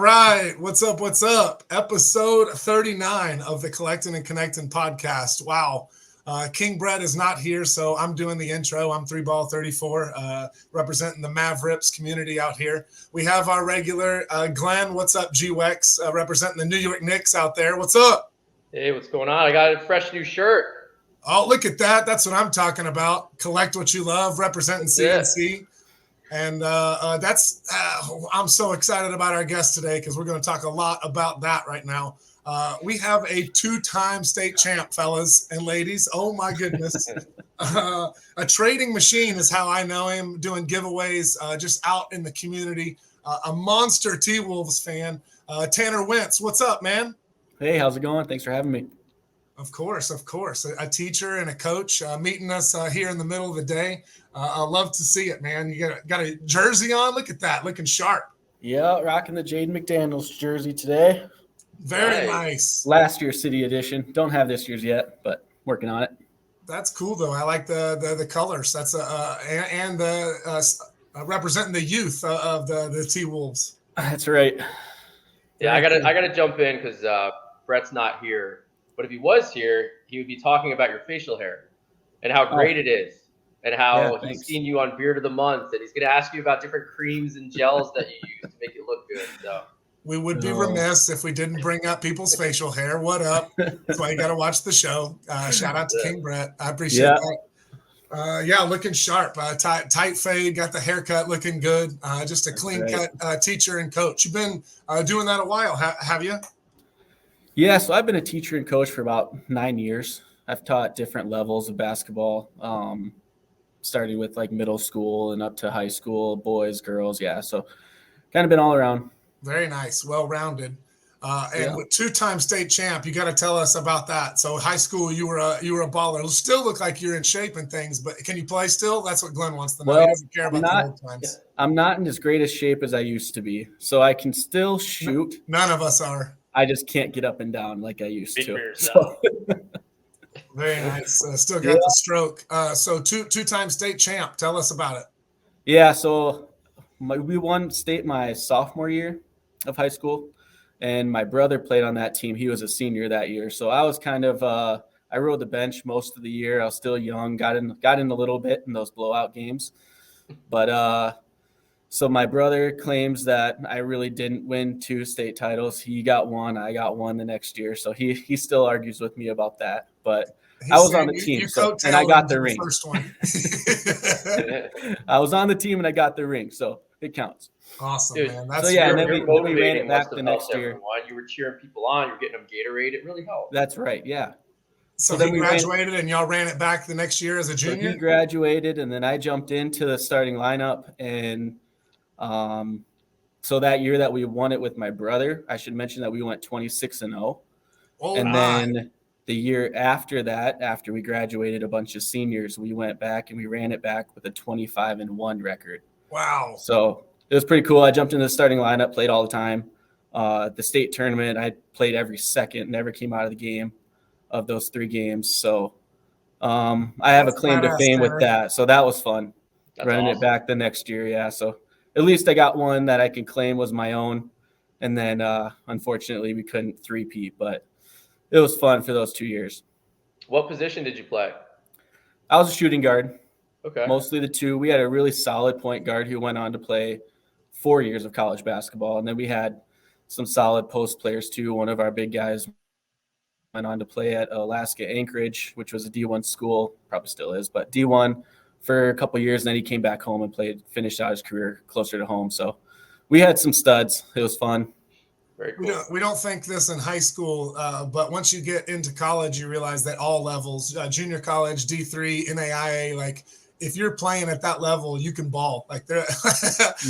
right. What's up? What's up? Episode 39 of the Collectin and Connectin Podcast. Wow. King Brett is not here, so I'm doing the intro. I'm 3Ball34, representing the Mavericks community out here. We have our regular Glenn. What's up, G-Wex, representing the New York Knicks out there. What's up? Hey, what's going on? I got a fresh new shirt. Oh, look at that. That's what I'm talking about. Collect what you love, representing C&C. And I'm so excited about our guest today because we're going to talk a lot about that right now. We have a two-time state champ, fellas and ladies. Oh, my goodness. A trading machine is how I know him, doing giveaways just out in the community. A monster TWolves fan. Tanner Wentz, what's up, man? Hey, how's it going? Thanks for having me. Of course. A teacher and a coach meeting us here in the middle of the day. I love to see it, man. You got a jersey on? Look at that, looking sharp. Yeah, rocking the Jaden McDaniels jersey today. Very nice. Last year's City Edition. Don't have this year's yet, but working on it. That's cool, though. I like the colors. That's representing the youth of the T-Wolves. That's right. Yeah, I gotta jump in because Brett's not here. But if he was here, he would be talking about your facial hair and how great it is. And how he's seen you on Beard of the Month, and he's going to ask you about different creams and gels that you use to make it look good. So we would be remiss if we didn't bring up people's facial hair. What up? That's why you got to watch the show. Shout out to King Brett. I appreciate that. Looking sharp. Tight fade, got the haircut looking good. Just a clean cut teacher and coach. You've been doing that a while, have you? Yeah, so I've been a teacher and coach for about 9 years. I've taught different levels of basketball. Starting with like middle school and up to high school, boys, girls. Yeah. So kind of been all around. Very nice. Well-rounded. With two-time state champ, you got to tell us about that. So high school, you were a baller. It'll still look like you're in shape and things, but can you play still? That's what Glenn wants to know. He doesn't care about the old times. I'm not in as great a shape as I used to be. So I can still shoot. None of us are. I just can't get up and down like I used to. So. Very nice. Still got the stroke. So two-time state champ. Tell us about it. Yeah, so we won state my sophomore year of high school, and my brother played on that team. He was a senior that year. So I was kind of I rode the bench most of the year. I was still young, got in a little bit in those blowout games. But so my brother claims that I really didn't win 2 state titles. He got one. I got one the next year. So he still argues with me about that. But I was on the team, and I got the ring. First one. I was on the team, and I got the ring, so it counts. Awesome, dude, man. That's and then we ran it back the next year. You were cheering people on. You were getting them Gatorade. It really helped. That's right, yeah. So then he graduated, and y'all ran it back the next year as a junior? So he graduated, and then I jumped into the starting lineup, and so that year that we won it with my brother, I should mention that we went 26-0. Then the year after that, after we graduated a bunch of seniors, we went back and we ran it back with a 25-1 record. Wow. So it was pretty cool. I jumped into the starting lineup, played all the time. The state tournament, I played every second, never came out of the game of those 3 games. So I have a claim to fame with that. So that was fun. That's running awesome. It back the next year. Yeah. So at least I got one that I can claim was my own. And then unfortunately we couldn't three-peat, but it was fun for those 2 years. What position did you play? I was a shooting guard. Okay. Mostly the 2. We had a really solid point guard who went on to play 4 years of college basketball. And then we had some solid post players too. One of our big guys went on to play at Alaska Anchorage, which was a D1 school, probably still is, but D1 for a couple of years. And then he came back home and finished out his career closer to home. So we had some studs. It was fun. Very cool. We don't think this in high school, but once you get into college, you realize that all levels, junior college, D3, NAIA, like if you're playing at that level, you can ball. Like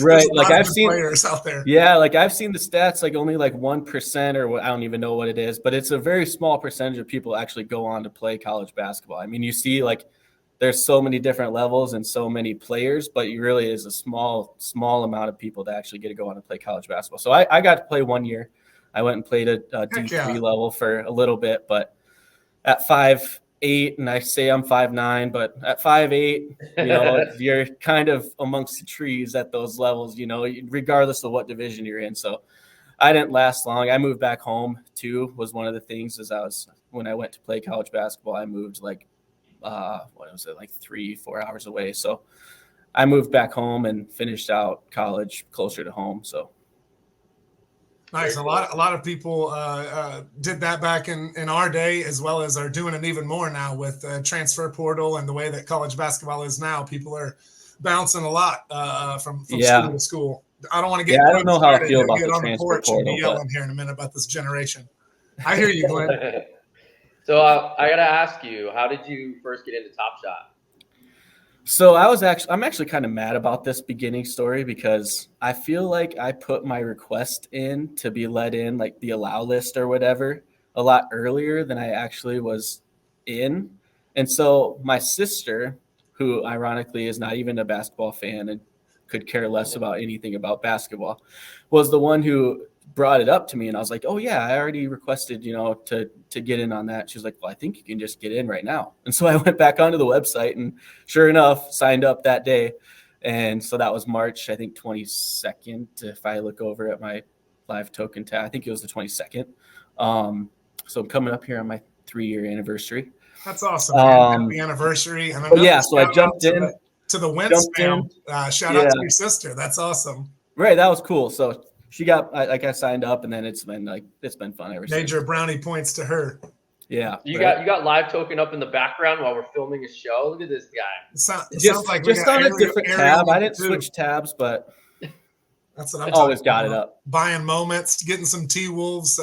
right. Like I've seen players out there. Yeah, like I've seen the stats, like only like 1% or I don't even know what it is, but it's a very small percentage of people actually go on to play college basketball. I mean, you see like there's so many different levels and so many players, but it really is a small amount of people that actually get to go on and play college basketball. So I got to play 1 year. I went and played a D3 level for a little bit, but at 5'8", and I say I'm 5'9", but at 5'8", you know, you're kind of amongst the trees at those levels, you know, regardless of what division you're in. So I didn't last long. I moved back home too, was one of the things when I went to play college basketball, I moved like 3-4 hours away. So I moved back home and finished out college closer to home. So nice. A lot of people did that back in our day, as well as are doing it even more now with transfer portal and the way that college basketball is now. People are bouncing a lot from school to school. I don't want to get. I don't know how I feel about the on transfer the porch portal, and be yelling here in a minute about this generation. I hear you, Glenn. So I gotta ask you, how did you first get into Top Shot? So I'm actually kind of mad about this beginning story because I feel like I put my request in to be let in, like the allow list or whatever, a lot earlier than I actually was in. And so my sister, who ironically is not even a basketball fan and could care less about anything about basketball, was the one who brought it up to me. And I was like, oh yeah, I already requested, to get in on that. She was like, well, I think you can just get in right now. And so I went back onto the website and sure enough, signed up that day. And so that was March, I think 22nd, if I look over at my live token tab, I think it was the 22nd. So I'm coming up here on my 3-year anniversary. That's awesome. Happy anniversary. And so I jumped in. To the Wentz fam. Shout out to your sister. That's awesome. Right. That was cool. So she got, I signed up, and then it's been fun ever since. Major brownie points to her. Yeah. You got live token up in the background while we're filming a show. Look at this guy. It sounds like just on a different tab. I didn't switch tabs, but that's what I'm always got it up. Buying moments, getting some T-Wolves,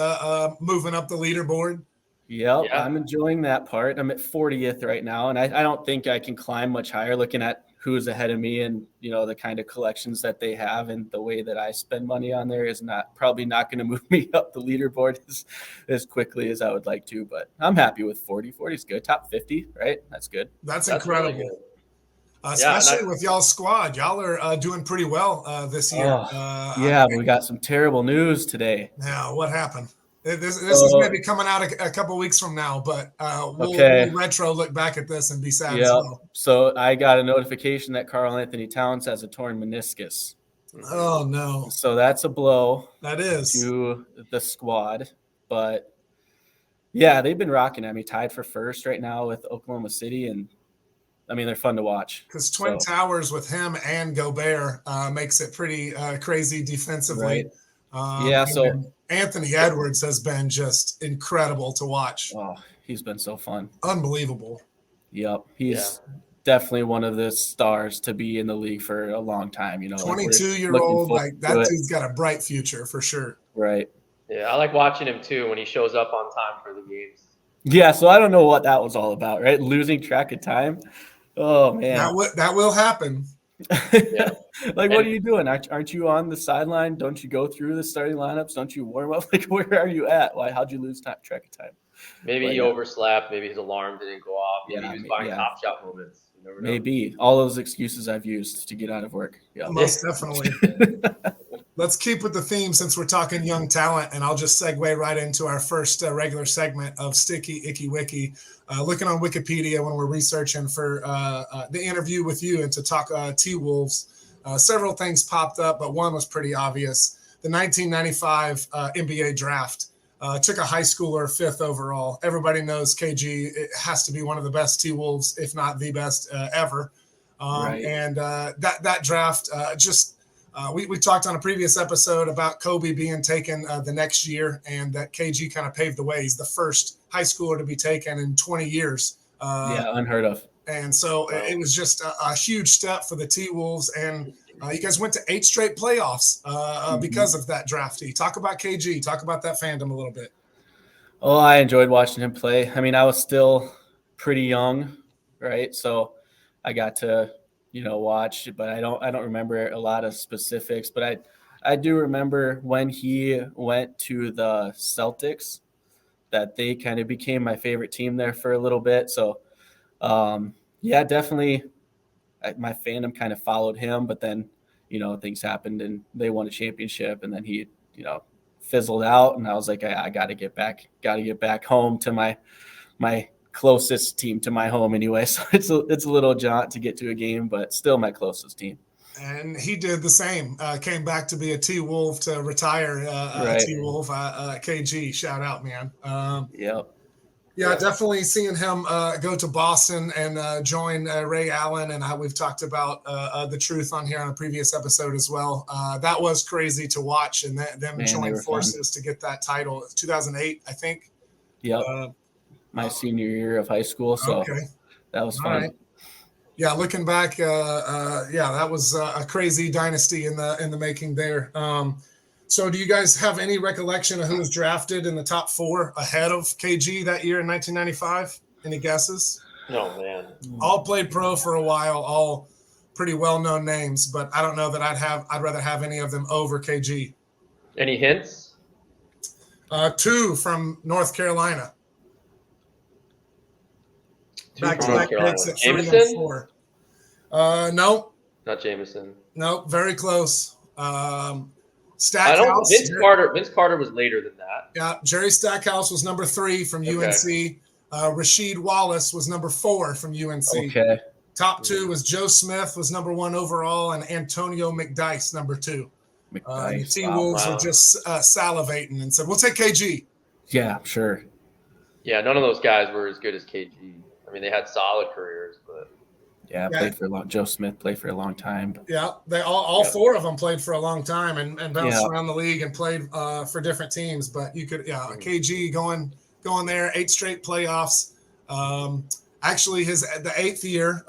moving up the leaderboard. Yep, yeah. I'm enjoying that part. I'm at 40th right now, and I don't think I can climb much higher looking at who's ahead of me and, the kind of collections that they have and the way that I spend money on there is probably not going to move me up the leaderboard as quickly as I would like to, but I'm happy with 40. 40 is good. Top 50, right? That's good. That's incredible. Really especially with y'all's squad. Y'all are doing pretty well this year. But we got some terrible news today. Yeah, what happened? This is maybe coming out a couple weeks from now, but we'll retro look back at this and be sad as well. So I got a notification that Karl Anthony Towns has a torn meniscus. Oh, no. So that's a blow. That is. To the squad. But, yeah, they've been rocking at me. Tied for first right now with Oklahoma City, and, they're fun to watch. Because Twin Towers with him and Gobert makes it pretty crazy defensively. Right. So Anthony Edwards has been just incredible to watch. Oh, he's been so fun. Unbelievable. Yep. He's definitely one of the stars to be in the league for a long time. 22-year-old, that dude's got a bright future for sure. Right. Yeah, I like watching him too when he shows up on time for the games. Yeah, so I don't know what that was all about, right? Losing track of time. Oh, man. That will happen. Yeah. What are you doing? Aren't you on the sideline? Don't you go through the starting lineups? Don't you warm up? Where are you at? How'd you lose track of time? Maybe he overslept. Maybe his alarm didn't go off. Maybe he was finding Top Shot moments. You never know. Maybe. All those excuses I've used to get out of work. Yeah. Most definitely. Let's keep with the theme since we're talking young talent, and I'll just segue right into our first regular segment of Sticky Icky Wiki. Looking on Wikipedia when we're researching for the interview with you and to talk T-Wolves, several things popped up, but one was pretty obvious. The 1995 NBA draft took a high schooler 5th overall. Everybody knows KG. It has to be one of the best T-Wolves, if not the best ever. Right. And that draft we talked on a previous episode about Kobe being taken the next year, and that KG kind of paved the way. He's the first high schooler to be taken in 20 years. Unheard of. And so it was just a huge step for the T-Wolves, and you guys went to 8 straight playoffs because of that draftee. Talk about KG. Talk about that fandom a little bit. Oh, I enjoyed watching him play. I was still pretty young, right? So I got to watch, but I don't remember a lot of specifics, but I do remember when he went to the Celtics that they kind of became my favorite team there for a little bit. So definitely my fandom kind of followed him, but then, things happened and they won a championship, and then he, fizzled out, and I was like, I got to get back home to my closest team to my home anyway. So it's a little jaunt to get to a game, but still my closest team. And he did the same. Came back to be a T-Wolf to retire. A T-Wolf. KG, shout out, man. Yep. Yeah, definitely seeing him go to Boston and join Ray Allen, and how we've talked about the truth on here on a previous episode as well. That was crazy to watch, and them join forces to get that title. 2008, I think. Yep. My senior year of high school, so that was fun. Right. Yeah, looking back, that was a crazy dynasty in the making there. So do you guys have any recollection of who was drafted in the top 4 ahead of KG that year in 1995? Any guesses? No, man. All played pro for a while, all pretty well-known names, but I don't know that I'd rather have any of them over KG. Any hints? 2 from North Carolina. Back-to-back picks at 3 and 4. No. Not Jameson. No, very close. Stackhouse. Vince Carter was later than that. Yeah, Jerry Stackhouse was number 3 from UNC. Rasheed Wallace was number 4 from UNC. Okay. Top 2 was Joe Smith was number 1 overall, and Antonio McDyess number 2. The T-Wolves were just salivating and said, "We'll take KG." Yeah, sure. Yeah, none of those guys were as good as KG. I mean, they had solid careers, but played for a long. Joe Smith played for a long time. Yeah, they all 4 of them played for a long time and bounced around the league and played for different teams. But you could, KG going there, 8 straight playoffs. Actually, the 8th year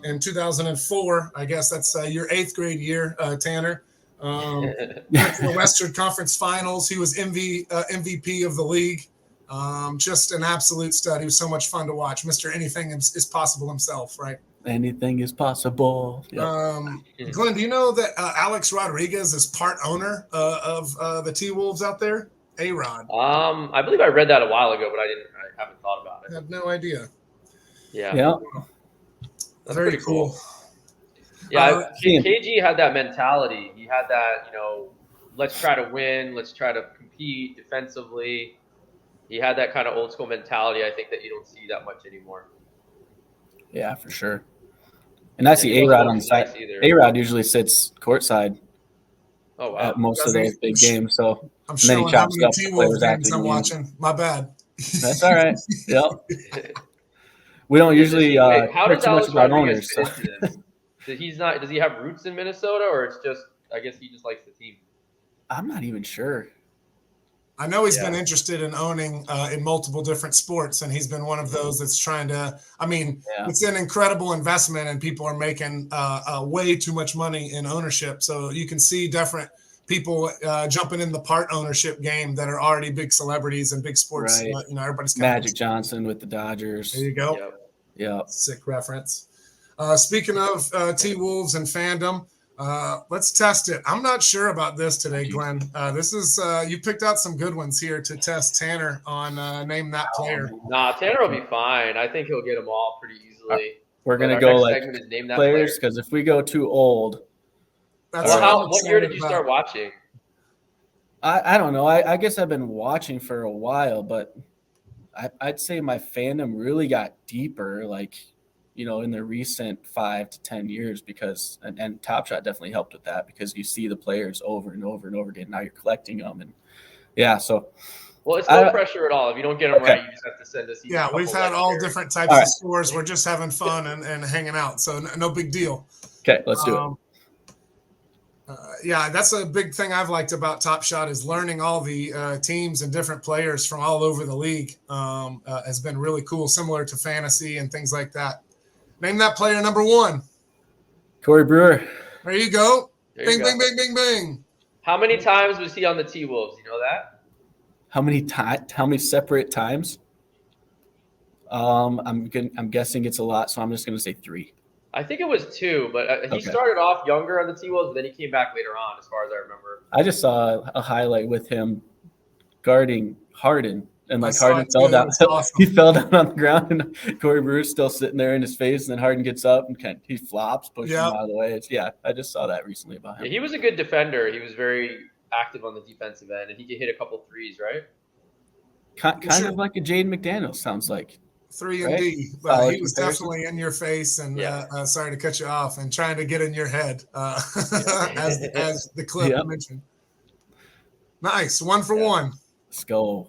in 2004. I guess that's your 8th grade year, Tanner. Went to the Western Conference Finals. He was MVP of the league. Just an absolute stud. He was so much fun to watch. Mr. Anything is possible himself, right? Anything is possible. Yep. Glenn, do you know that Alex Rodriguez is part owner of the T-Wolves out there? A-Rod. I believe I read that a while ago, but I haven't thought about it. I have no idea. Yeah. That's very cool. Yeah, KG had that mentality. He had that, let's try to win, let's try to compete defensively. He had that kind of old school mentality, I think, that you don't see that much anymore. Yeah, for sure. And I see A-Rod on the side. A-Rod usually sits courtside at most of those big games. So I'm showing how many T-Wolves games I'm watching. My bad. That's all right. Yep. We don't usually how does too much about owners. So. Does he have roots in Minnesota, or it's just, I guess he just likes the team? I'm not even sure. I know he's been interested in owning in multiple different sports, and he's been one of those that's trying to. I mean, it's an incredible investment, and people are making way too much money in ownership. So you can see different people jumping in the part ownership game that are already big celebrities and big sports. Right. Everybody's Magic Johnson with the Dodgers. There you go. Yeah. Sick reference. Speaking of T-Wolves and fandom, let's test it. I'm not sure about this today, Glenn. This is you picked out some good ones here to test Tanner on name that player. Nah, Tanner will be fine. I think he'll get them all pretty easily. We're gonna go like players because if we go too old, what year did you start watching? I don't know. I guess I've been watching for a while, but I'd say my fandom really got deeper, in the recent 5 to 10 years because and Top Shot definitely helped with that because you see the players over and over and over again. Now you're collecting them so. Well, it's no pressure at all. If you don't get them right, you just have to send us. Yeah, we've had all different types of scores. We're just having fun and hanging out, so no big deal. Okay, let's do it. That's a big thing I've liked about Top Shot is learning all the teams and different players from all over the league has been really cool, similar to fantasy and things like that. Name that player number 1. Corey Brewer. There you go. Bing, bing, bing, bing, bing. How many times was he on the T-Wolves? You know that? How many separate times? I'm guessing it's a lot, so I'm just going to say 3. I think it was 2, but he started off younger on the T-Wolves, but then he came back later on, as far as I remember. I just saw a highlight with him guarding Harden. And Harden fell down. Awesome. He fell down on the ground, and Corey Brewer's still sitting there in his face. And then Harden gets up and he flops, pushes him out of the way. I just saw that recently about him. Yeah, he was a good defender. He was very active on the defensive end, and he could hit a couple threes, right? Kind of like a Jaden McDaniels, sounds like. 3 and Right? D. He was definitely in your face, and sorry to cut you off, and trying to get in your head, as the clip mentioned. Nice, 1 for 1. Let's go.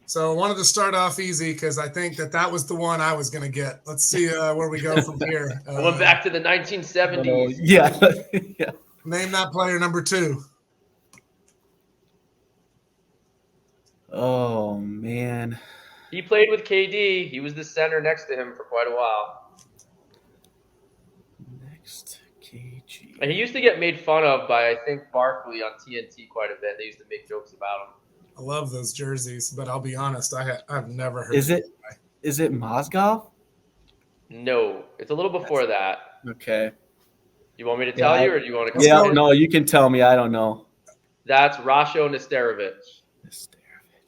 So I wanted to start off easy because I think that was the one I was going to get. Let's see where we go from here. I went back to the 1970s. Yeah. Yeah. Name that player number 2. Oh, man. He played with KD. He was the center next to him for quite a while. Next, KG. And he used to get made fun of by, I think, Barkley on TNT quite a bit. They used to make jokes about him. I love those jerseys, but I'll be honest, I've never heard. Is it Mozgov? No, it's a little before that. Okay. You want me to tell you, or do you want to? Yeah, no, you can tell me. I don't know. That's Rasho Nesterovic.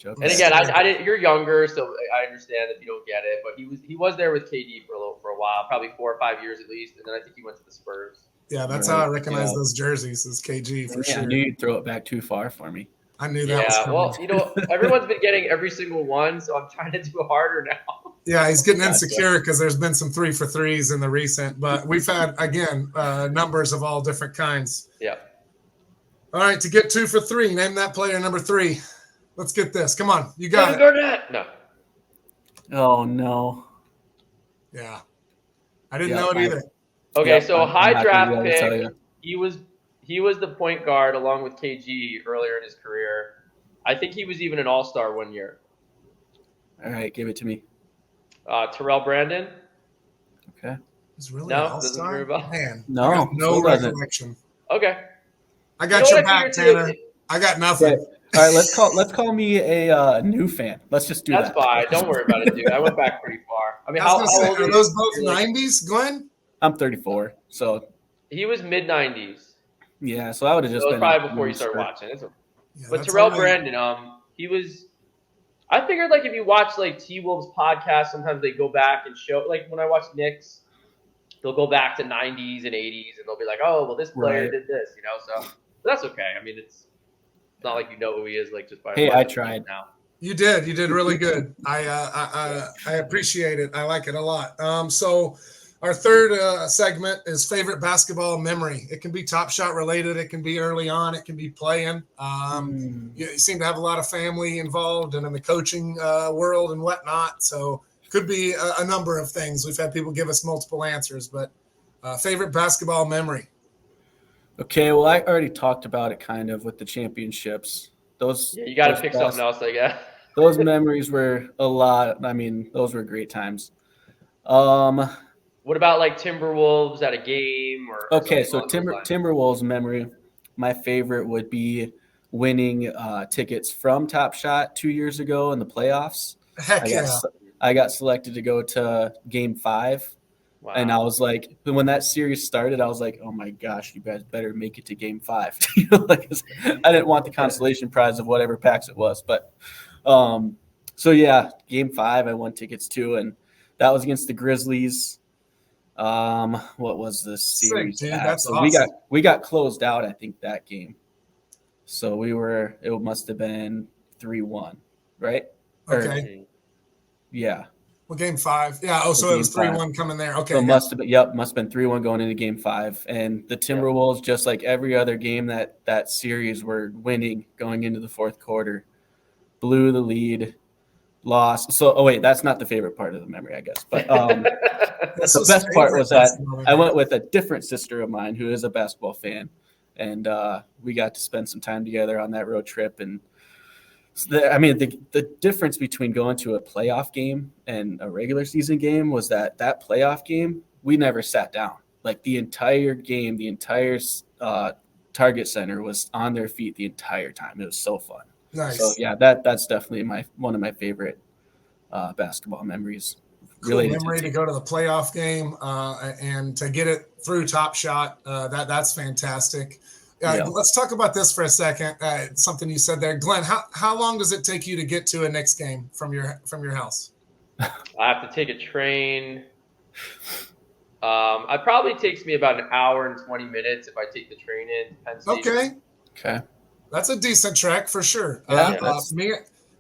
Okay. And again, I didn't. You're younger, so I understand if you don't get it. But he was there with KD for a while, probably 4 or 5 years at least, and then I think he went to the Spurs. Yeah, that's how I recognize those jerseys as KG for sure. I knew you'd throw it back too far for me. I knew that. Yeah, well, everyone's been getting every single one, so I'm trying to do harder now. Yeah, he's getting insecure because there's been some 3 for 3s in the recent, but we've had, again, numbers of all different kinds. Yeah. All right, to get 2 for 3, name that player number 3. Let's get this. Come on, you got it. Garnett. No. Oh no. Yeah, I didn't know it either. Okay, so high draft pick. He was the point guard along with KG earlier in his career. I think he was even an all-star one year. All right, give it to me. Terrell Brandon. Okay. He's really an all-star? Man, no recollection. Okay. I got your back, Tanner. I got nothing. Okay. All right, let's call me a new fan. Let's just do that. That's fine. Don't worry about it, dude. I went back pretty far. I mean, how old are those both 90s, Glenn? I'm 34, so he was mid-90s. Yeah, so I would have just been probably before you started watching. But Terrell Brandon, he was. I figured like if you watch like T-Wolves podcast, sometimes they go back and show. Like when I watch Knicks, they'll go back to 90s and 80s, and they'll be like, "Oh, well, this player did this," you know. So that's okay. I mean, it's not like you know who he is, like just by. Hey, I tried. Now. You did really good. I appreciate it. I like it a lot. So our third segment is favorite basketball memory. It can be Top Shot related. It can be early on. It can be playing. You seem to have a lot of family involved and in the coaching world and whatnot. So could be a number of things. We've had people give us multiple answers, but favorite basketball memory. Okay, well, I already talked about it kind of with the championships. You got to pick something else, I guess. Those memories were a lot. I mean, those were great times. What about like Timberwolves at a game? Okay, so Timberwolves memory, my favorite would be winning tickets from Top Shot 2 years ago in the playoffs. Heck yeah. I got selected to go to Game 5. Wow. And I was like, when that series started, I was like, oh my gosh, you guys better make it to Game 5. Like, I didn't want the consolation prize of whatever packs it was. But so yeah, Game 5, I won tickets to, and that was against the Grizzlies. What was the series? Sick, dude, that's so awesome. we got closed out, I think, that game. So it must have been 3-1, right? Okay. Yeah. Well, Game 5. Yeah. Oh, so it was 3-1 coming there. Okay. So must have been 3-1 going into Game 5. And the Timberwolves, just like every other game that series, were winning going into the fourth quarter. Blew the lead, lost. So, wait, that's not the favorite part of the memory, I guess. But the best part was that I went with a different sister of mine who is a basketball fan, and we got to spend some time together on that road trip. And the difference between going to a playoff game and a regular season game was that playoff game, we never sat down. Like the entire game, the entire Target Center was on their feet the entire time. It was so fun. Nice. So yeah, that's definitely one of my favorite basketball memories. Cool memory to go to the playoff game and to get it through Top Shot. That's fantastic. Let's talk about this for a second. Something you said there, Glenn. How long does it take you to get to a Knicks game from your house? I have to take a train. It probably takes me about an hour and 20 minutes if I take the train in Penn Station. Okay. That's a decent trek for sure. Yeah,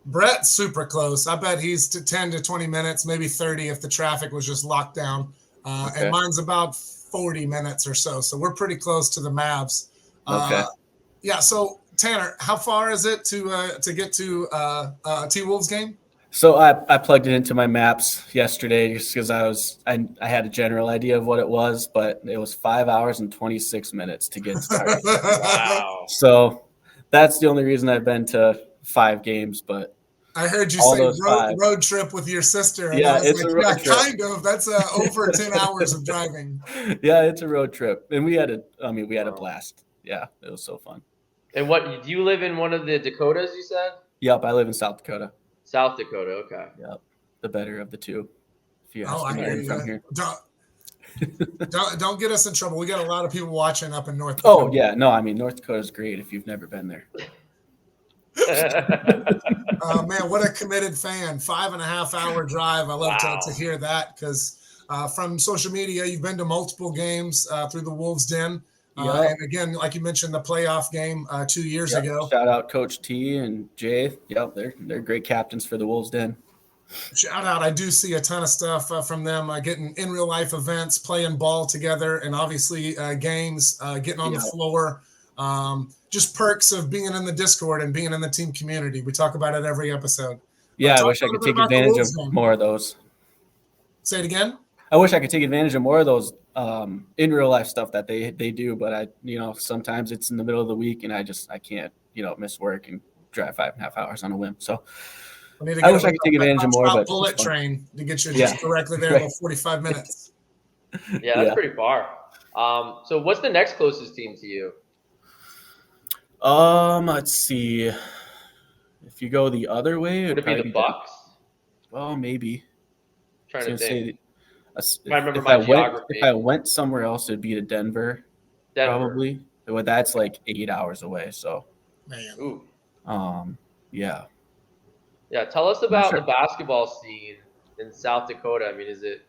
Brett's super close. I bet he's to 10 to 20 minutes, maybe 30 if the traffic was just locked down. And mine's about 40 minutes or so. So we're pretty close to the Mavs. Okay. Yeah. So Tanner, how far is it to get to T-Wolves game? So I plugged it into my maps yesterday just because I had a general idea of what it was, but it was 5 hours and 26 minutes to get started. Wow. So that's the only reason I've been to 5 games, but I heard you say road trip with your sister. And yeah, it's like, a road trip. Kind of. That's over 10 hours of driving. Yeah, it's a road trip, and we had a blast. Yeah, it was so fun. And do you live in one of the Dakotas? You said. Yep, I live in South Dakota. South Dakota, okay. Yep, the better of the two. If you I hear you. From here. Don't get us in trouble. We got a lot of people watching up in North Dakota. Oh yeah, no, I mean North Dakota is great if you've never been there. Man, what a committed fan! 5.5 hour drive. I love to hear that because from social media, you've been to multiple games through the Wolves Den. And again, like you mentioned, the playoff game 2 years ago. Shout out Coach T and Jay. Yep, they're great captains for the Wolves Den. Shout out. I do see a ton of stuff from them getting in real life events, playing ball together, and obviously games, getting on the floor. Just perks of being in the Discord and being in the team community. We talk about it every episode. Yeah, I wish I could take advantage of more of those. Say it again. I wish I could take advantage of more of those in real life stuff that they do, but sometimes it's in the middle of the week and I can't, miss work and drive 5.5 hours on a whim. So I wish I could take advantage of more. But bullet train to get you just directly there in 45 minutes. Yeah, that's pretty far. So what's the next closest team to you? Let's see. If you go the other way, would it be the Bucks? Well, maybe. I'm trying to think. If I went somewhere else, it'd be to Denver. Probably. But that's like 8 hours away. So, man. Ooh. Yeah. Yeah. Tell us about the basketball scene in South Dakota. I mean, is it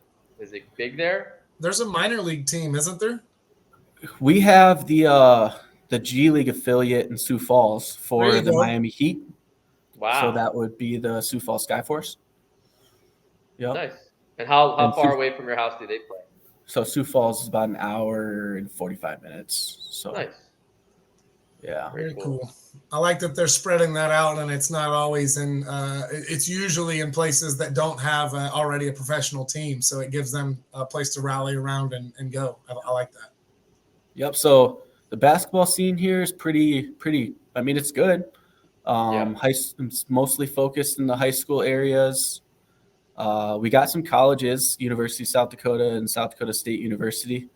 big there? There's a minor league team, isn't there? We have the G League affiliate in Sioux Falls for the Miami Heat. Wow. So that would be the Sioux Falls Skyforce. Yep. Nice. And how far away from your house do they play? So Sioux Falls is about an hour and 45 minutes. So nice. Yeah. Very cool. I like that they're spreading that out, and it's not always it's usually in places that don't have already a professional team. So it gives them a place to rally around and go. I like that. Yep. So the basketball scene here is pretty. I mean, it's good. It's mostly focused in the high school areas. We got some colleges, University of South Dakota and South Dakota State University,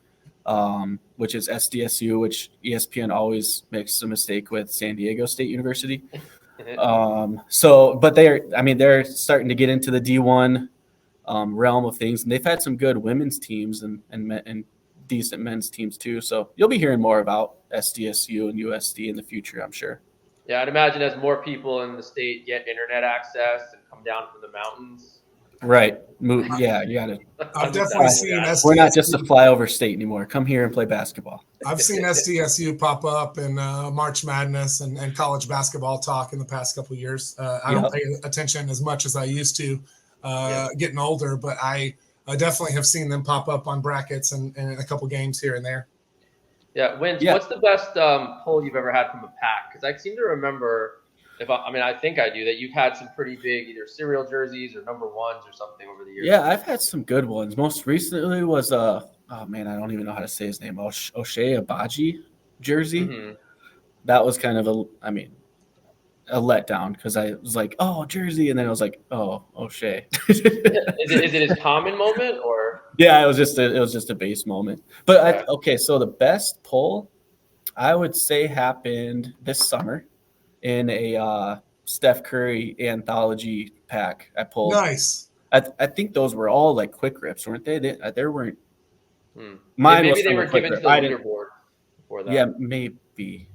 which is SDSU, which ESPN always makes a mistake with San Diego State University. But they're starting to get into the D1 realm of things, and they've had some good women's teams and decent men's teams too. So you'll be hearing more about SDSU and USD in the future, I'm sure. Yeah, I'd imagine as more people in the state get internet access and come down from the mountains. Right. Yeah, you got to. I've definitely seen SDSU. We're not just a flyover state anymore. Come here and play basketball. I've seen SDSU pop up in March Madness and college basketball talk in the past couple of years. I don't pay attention as much as I used to getting older, but I definitely have seen them pop up on brackets and a couple games here and there. Yeah, what's the best pull you've ever had from a pack? Because I seem to remember, I think I do, that you've had some pretty big either serial jerseys or number ones or something over the years. Yeah, I've had some good ones. Most recently was I don't even know how to say his name, O'Shea Abaji jersey. Mm-hmm. That was kind of a letdown because I was like, oh, jersey, and then I was like, oh, O'Shea. Is it his common moment or? Yeah, it was just a base moment. But so the best pull I would say happened this summer in a Steph Curry anthology pack. I pulled. Nice. I think those were all like quick rips, weren't they? There weren't. Mine maybe they were given to the leaderboard before that. Yeah, maybe.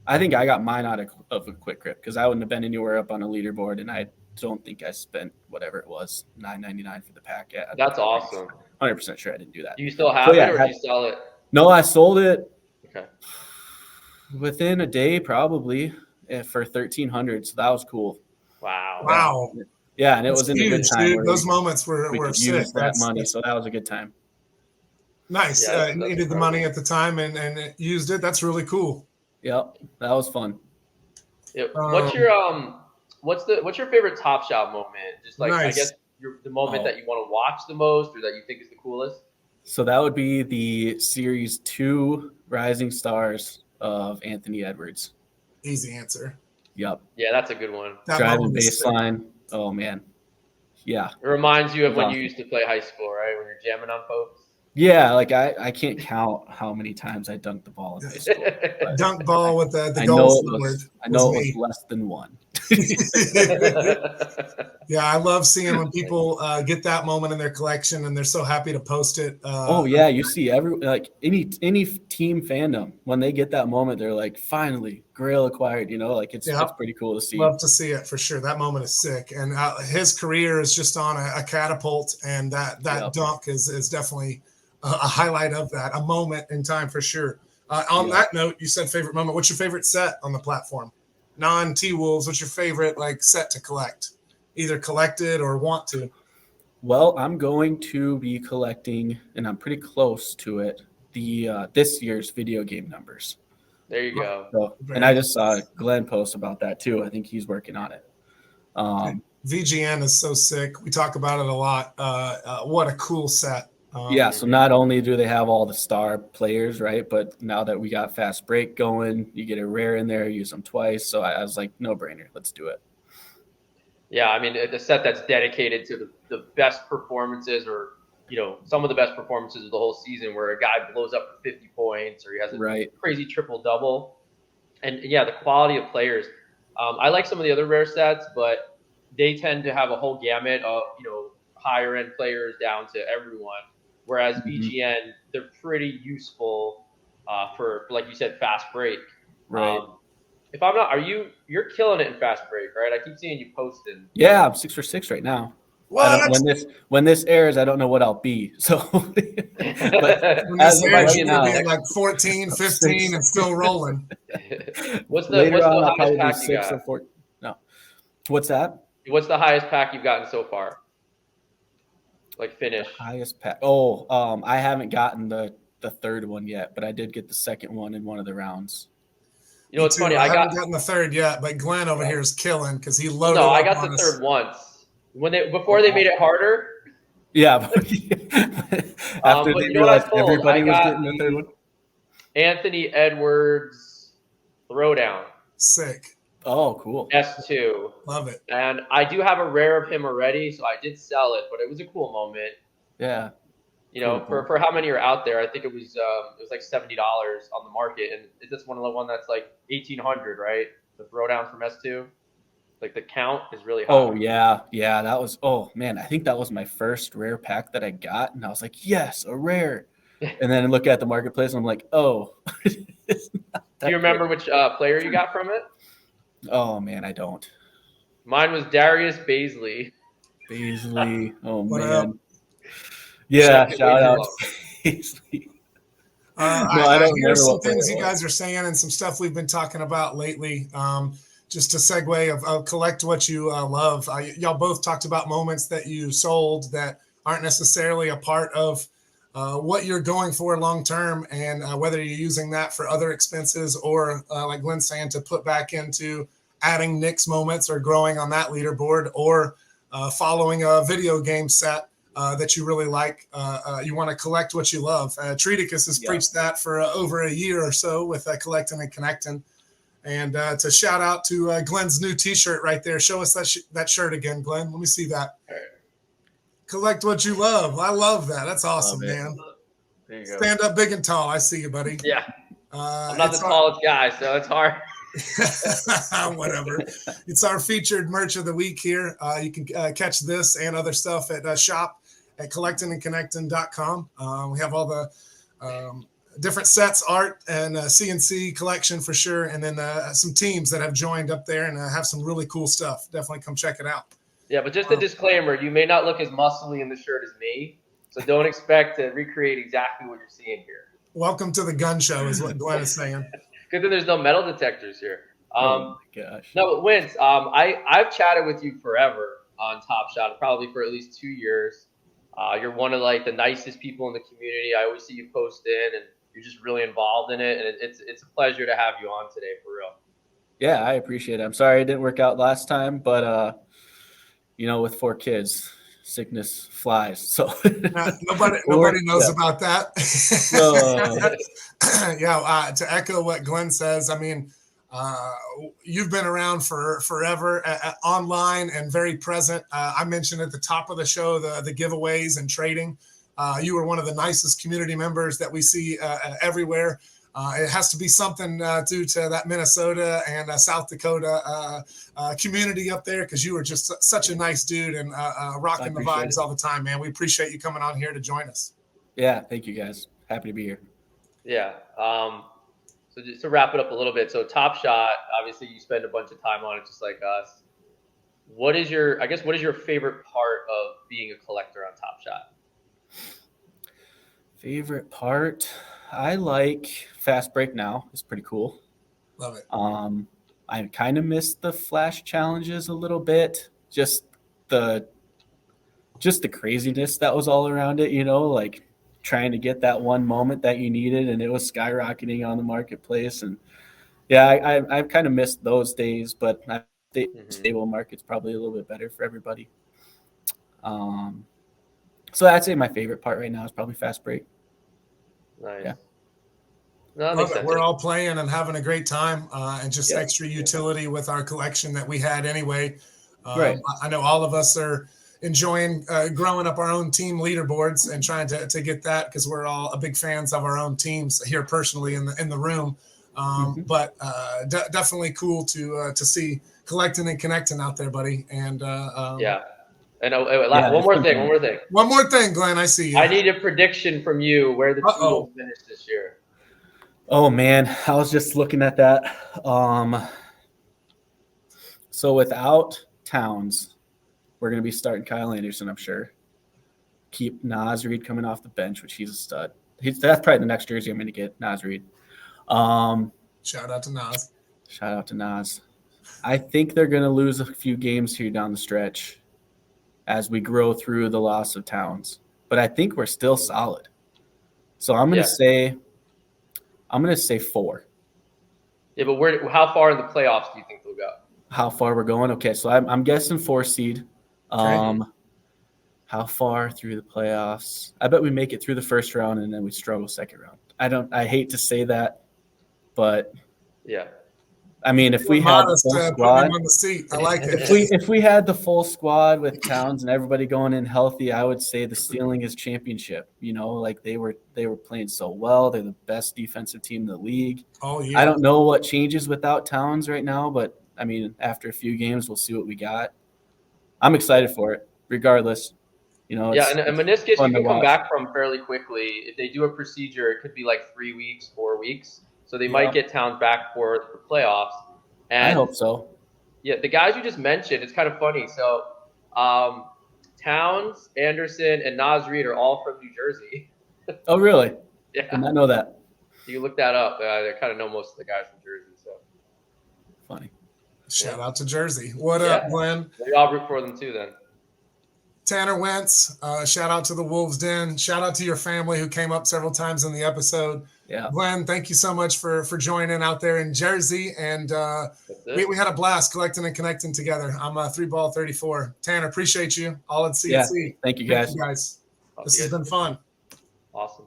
I think I got mine out of a quick rip because I wouldn't have been anywhere up on a leaderboard, and I don't think I spent whatever it was, $9.99 for the pack. Yeah, that's awesome. 100% sure I didn't do that. Do you still have it, or did you sell it? No, I sold it. Okay. Within a day, probably for $1,300. So that was cool. Wow. Yeah, and it was in a good time. Dude. Those moments were sick. Use that money, so that was a good time. Nice. Needed the money at the time and used it. That's really cool. Yep, that was fun. Yep. What's your favorite Top Shot moment? Just like nice. I guess the moment that you want to watch the most or that you think is the coolest. So that would be the Series 2 Rising Stars of Anthony Edwards. Easy answer. Yep. Yeah, that's a good one. Driving baseline. Oh man. Yeah. It reminds you of when you used to play high school, right? When you're jamming on folks. Yeah, like I can't count how many times I dunked the ball in high school. Dunk ball with the goal forward. I know it was less than one. Yeah, I love seeing when people get that moment in their collection and they're so happy to post it. You see any team fandom when they get that moment, they're like, finally, Grail acquired. It's pretty cool to see. Love to see it for sure. That moment is sick, and his career is just on a catapult, and that dunk is definitely a highlight of that, a moment in time for sure. On that note, you said favorite moment. What's your favorite set on the platform? Non-TWolves, what's your favorite set to collect? Either collected or want to? Well, I'm going to be collecting, and I'm pretty close to it, the this year's video game numbers. There you go. So, and I just saw Glenn post about that too. I think he's working on it. VGN is so sick. We talk about it a lot. What a cool set. So not only do they have all the star players, right, but now that we got fast break going, you get a rare in there, use them twice. So I was like, no brainer, let's do it. Yeah, I mean, the set that's dedicated to the best performances or, some of the best performances of the whole season where a guy blows up for 50 points or he has a crazy triple-double. And, the quality of players. I like some of the other rare sets, but they tend to have a whole gamut of, higher-end players down to everyone. Whereas VGN, they're pretty useful for, like you said, fast break. Right. If I'm not, you're killing it in fast break, right? I keep seeing you posting. Yeah, I'm 6 for 6 right now. When this airs, I don't know what I'll be. So, but as you're going to be like 14, 15, and still rolling. What's the highest pack you got? 4. No. What's that? What's the highest pack you've gotten so far? Like finish. Highest pack. I haven't gotten the third one yet, but I did get the second one in one of the rounds. It's funny. I haven't gotten the third yet, but Glenn over here is killing because he loaded. No, I got the third once. Before they made it harder. Yeah. After they realized everybody was getting the third one. Anthony Edwards throwdown. Sick. Oh, cool. S2. Love it. And I do have a rare of him already, so I did sell it, but it was a cool moment. Yeah. For how many are out there, I think it was like $70 on the market, and it's just one that's like 1,800, right? The throwdown from S2, like the count is really high. Oh yeah, that was. Oh man, I think that was my first rare pack that I got, and I was like, yes, a rare. And then I look at the marketplace, and I'm like, oh. Do you remember which player you got from it? Oh man, I don't. Mine was Darius Baisley. Oh man. Yeah, shout out. I hear some things you guys are saying and some stuff we've been talking about lately. Just a segue of collect what you love. Y'all both talked about moments that you sold that aren't necessarily a part of what you're going for long term, and whether you're using that for other expenses or, like Glenn's saying, to put back into adding Knicks moments or growing on that leaderboard, or following a video game set that you really like. You want to collect what you love. Treaticus has preached that for over a year or so with Collectin and Connectin. And to shout out to Glenn's new T-shirt right there. Show us that shirt again, Glenn. Let me see that. Collect what you love. I love that. That's awesome, man. There you go. Stand up big and tall. I see you, buddy. Yeah. I'm not the tallest guy, so it's hard. Whatever. It's our featured merch of the week here. You can catch this and other stuff at shop at collectinandconnectin.com. We have all the different sets, art, and C&C collection for sure. And then some teams that have joined up there and have some really cool stuff. Definitely come check it out. Yeah, but just a disclaimer, you may not look as muscly in the shirt as me, so don't expect to recreate exactly what you're seeing here. Welcome to the gun show is what Glenn is saying. Good that there's no metal detectors here. Oh my gosh. No, but Vince, I've chatted with you forever on Top Shot, probably for at least 2 years. You're one of like the nicest people in the community. I always see you post in, and you're just really involved in it. And it's a pleasure to have you on today, for real. Yeah, I appreciate it. I'm sorry it didn't work out last time, but with 4 kids, sickness flies. So nobody knows about that. To echo what Glenn says, I mean, you've been around for forever, online and very present. I mentioned at the top of the show the giveaways and trading. You were one of the nicest community members that we see everywhere. It has to be something due to that Minnesota and South Dakota community up there, because you were just such a nice dude and rocking the vibes all the time, man. We appreciate you coming on here to join us. Yeah, thank you guys. Happy to be here. Yeah. So just to wrap it up a little bit, so Top Shot, obviously you spend a bunch of time on it just like us. What is your favorite part of being a collector on Top Shot? Favorite part? I like fast break now. It's pretty cool. Love it. I kind of missed the flash challenges a little bit. Just the craziness that was all around it, like trying to get that one moment that you needed, and it was skyrocketing on the marketplace. And yeah, I've kind of missed those days, but I think stable market's probably a little bit better for everybody. So I'd say my favorite part right now is probably fast break. Nice. Yeah. No, that makes sense. We're all playing and having a great time, and just extra utility with our collection that we had anyway. Right. I know all of us are enjoying growing up our own team leaderboards and trying to get that, because we're all big fans of our own teams here personally in the room. But definitely cool to see Collectin and Connectin out there, buddy. And And one more thing, Glenn. I see you. I need a prediction from you where the team will finish this year. Oh man, I was just looking at that. So without Towns, we're going to be starting Kyle Anderson, I'm sure. Keep Naz Reid coming off the bench, which he's a stud. That's probably the next jersey I'm going to get, Naz Reid. Shout out to Naz. I think they're going to lose a few games here down the stretch as we grow through the loss of Towns. But I think we're still solid. So I'm going to say 4. Yeah, but how far in the playoffs do you think they'll go? How far we're going? Okay, so I'm guessing 4 seed. How far through the playoffs? I bet we make it through the first round and then we struggle second round. I hate to say that, but yeah. I mean, if we had the full squad, on the seat. I like it. If we had the full squad with Towns and everybody going in healthy, I would say the ceiling is championship. Like they were playing so well. They're the best defensive team in the league. Oh yeah. I don't know what changes without Towns right now, but I mean, after a few games, we'll see what we got. I'm excited for it, regardless. And a meniscus you can come back from fairly quickly. If they do a procedure, it could be like 3 weeks, 4 weeks. So they might get Towns back for playoffs. And I hope so. Yeah, the guys you just mentioned, it's kind of funny. So Towns, Anderson, and Naz Reid are all from New Jersey. Oh, really? Yeah. Did not know that. You look that up. I kind of know most of the guys from Jersey. So funny. Shout out to Jersey. What up, Glenn? Maybe I'll root for them too then. Tanner Wentz, shout out to the Wolves Den. Shout out to your family who came up several times in the episode. Yeah. Glenn, thank you so much for joining out there in Jersey. And we had a blast collecting and connecting together. I'm 3ball34. Tanner, appreciate you. All at C&C. Yeah. Thank you guys. This has been fun. Awesome.